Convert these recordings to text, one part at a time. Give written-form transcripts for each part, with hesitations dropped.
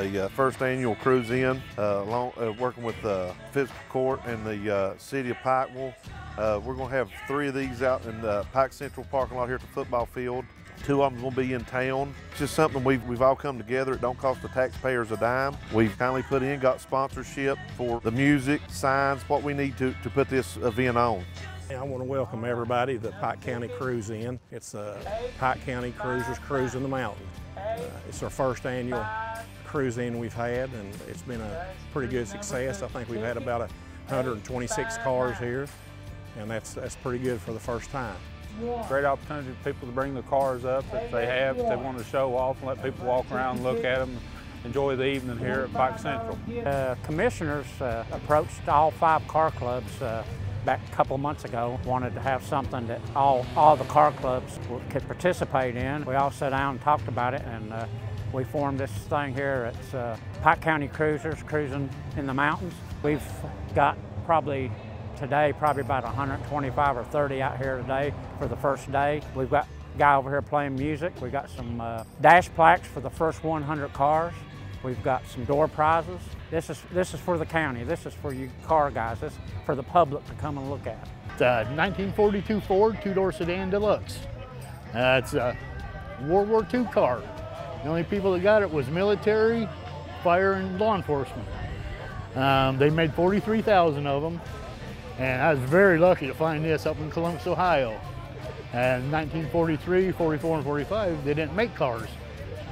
the first annual Cruisin, working with the Physical Court and the City of Pikeville. We're going to have 3 of these out in the Pike Central parking lot here at the football field. 2 of them will be in town. It's just something we've all come together. It don't cost the taxpayers a dime. We've kindly put in, got sponsorship for the music, signs, what we need to put this event on. I want to welcome everybody to the Pike County Cruisin. It's the Pike County Cruisers Cruising the Mountain. It's our first annual Cruisin we've had, and it's been a pretty good success. I think we've had about 126 cars here, and that's pretty good for the first time. Great opportunity for people to bring the cars up if they want to show off and let people walk around and look at them, enjoy the evening here at Pike Central. Commissioners approached all 5 car clubs back a couple of months ago, wanted to have something that all the car clubs could participate in. We all sat down and talked about it, and we formed this thing here. It's Pike County Cruisers Cruising in the Mountains. We've got probably about 125 or 30 out here today for the first day. We've got a guy over here playing music. We've got some dash plaques for the first 100 cars. We've got some door prizes. This is for the county. This is for you car guys. This is for the public to come and look at. It's a 1942 Ford 2-door sedan deluxe. It's a World War II car. The only people that got it was military, fire, and law enforcement. They made 43,000 of them. And I was very lucky to find this up in Columbus, Ohio. And in 1943, 44, and 45, they didn't make cars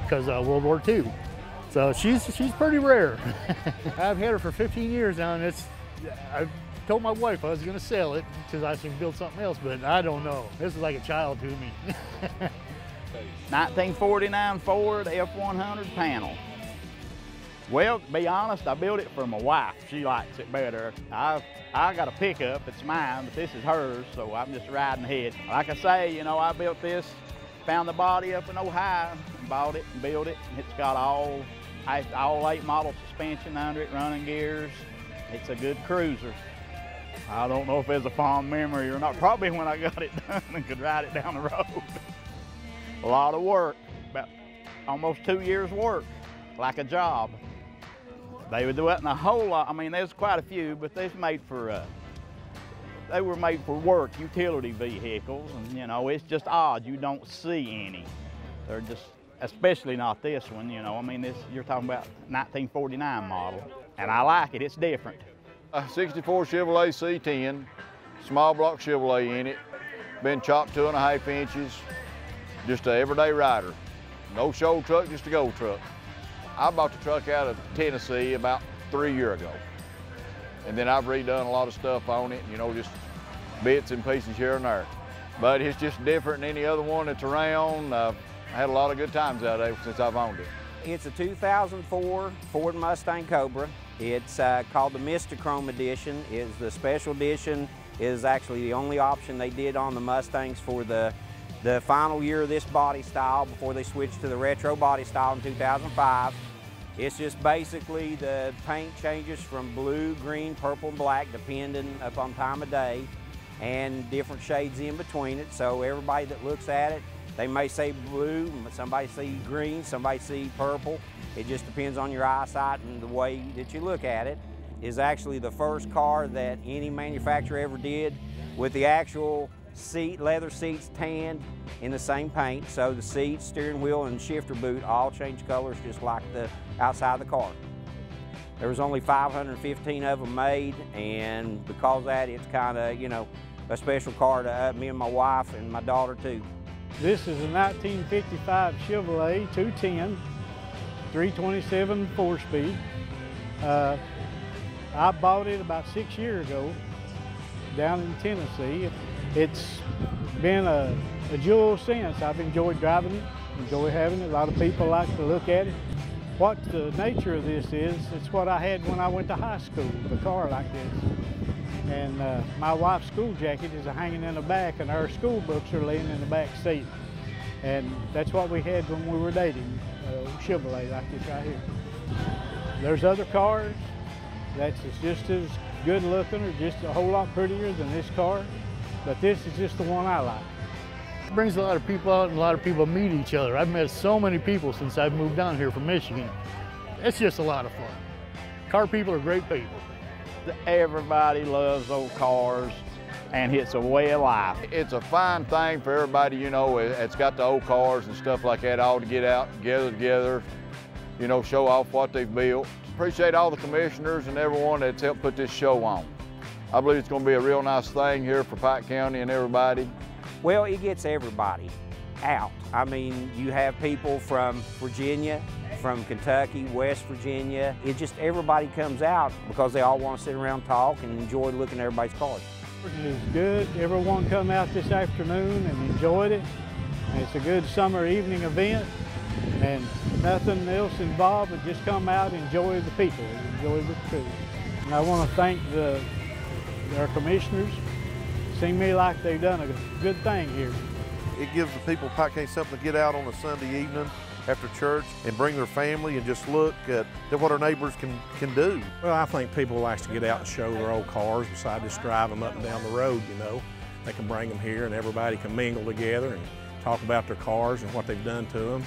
because of World War II. So she's pretty rare. I've had her for 15 years now, and I told my wife I was going to sell it because I should build something else, but I don't know. This is like a child to me. 1949 Ford F100 panel. Well, to be honest, I built it for my wife. She likes it better. I got a pickup, it's mine, but this is hers, so I'm just riding ahead. Like I say, you know, I built this, found the body up in Ohio, and bought it and built it. It's got all 8 model suspension under it, running gears. It's a good cruiser. I don't know if it's a fond memory or not. Probably when I got it done and could ride it down the road. A lot of work, about almost 2 years work, like a job. They were doing a whole lot. I mean, there's quite a few, but they were made for work, utility vehicles, and you know, it's just odd. You don't see any. They're just, especially not this one, you know. I mean, you're talking about 1949 model, and I like it. It's different. A 64 Chevrolet C10, small block Chevrolet in it, been chopped 2.5 inches, just an everyday rider. No show truck, just a go truck. I bought the truck out of Tennessee about 3 years ago. And then I've redone a lot of stuff on it, you know, just bits and pieces here and there. But it's just different than any other one that's around. I had a lot of good times out there since I've owned it. It's a 2004 Ford Mustang Cobra. It's called the Mr. Chrome Edition. The special edition is actually the only option they did on the Mustangs for the final year of this body style before they switched to the retro body style in 2005. It's just basically the paint changes from blue, green, purple, and black depending upon time of day, and different shades in between it. So everybody that looks at it, they may say blue, somebody see green, somebody see purple. It just depends on your eyesight and the way that you look at it. It's actually the first car that any manufacturer ever did with the actual leather seats tanned in the same paint. So the seats, steering wheel, and shifter boot all change colors just like the outside of the car. There was only 515 of them made, and because of that, it's kind of, you know, a special car to me and my wife and my daughter too. This is a 1955 Chevrolet 210, 327 4-speed. I bought it about 6 years ago down in Tennessee. It's been a jewel since. I've enjoyed driving it, enjoy having it. A lot of people like to look at it. What the nature of this is, it's what I had when I went to high school, a car like this. And my wife's school jacket is hanging in the back, and our school books are laying in the back seat. And that's what we had when we were dating, Chevrolet like this right here. There's other cars that's just as good looking or just a whole lot prettier than this car, but this is just the one I like. It brings a lot of people out and a lot of people meet each other. I've met so many people since I've moved down here from Michigan. It's just a lot of fun. Car people are great people. Everybody loves old cars, and it's a way of life. It's a fine thing for everybody, you know, it's got the old cars and stuff like that, all to get out together, you know, show off what they've built. Appreciate all the commissioners and everyone that's helped put this show on. I believe it's going to be a real nice thing here for Pike County and everybody. Well, it gets everybody out. I mean, you have people from Virginia, from Kentucky, West Virginia. It just, everybody comes out because they all want to sit around, talk, and enjoy looking at everybody's cars. It was good. Everyone come out this afternoon and enjoyed it. And it's a good summer evening event, and nothing else involved but just come out and enjoy the people, enjoy the cruise. And I want to thank our commissioners. Seem to me like they've done a good thing here. It gives the people of Pike County something to get out on a Sunday evening after church and bring their family and just look at what our neighbors can do. Well, I think people like to get out and show their old cars besides just drive them up and down the road, you know. They can bring them here and everybody can mingle together and talk about their cars and what they've done to them.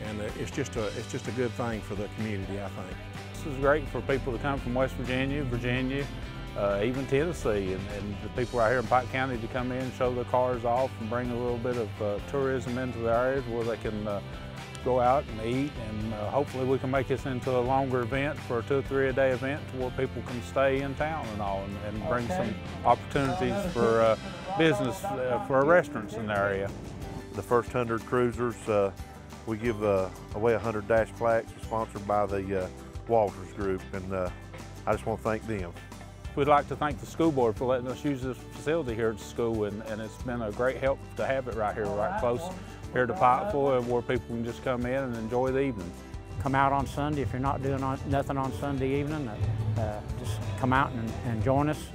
And it's just a good thing for the community, I think. This is great for people to come from West Virginia, even Tennessee, and the people out here in Pike County to come in and show their cars off and bring a little bit of tourism into the areas where they can go out and eat, and hopefully we can make this into a longer event for a 2 or 3 a day event to where people can stay in town and all, and bring some opportunities for business for restaurants in the area. The first 100 cruisers, we give away 100 dash plaques sponsored by the Walters Group, and I just want to thank them. We'd like to thank the school board for letting us use this facility here at the school, and it's been a great help to have it right here, right close here to Pikeville, where people can just come in and enjoy the evening. Come out on Sunday if you're not doing nothing on Sunday evening. Just come out and join us.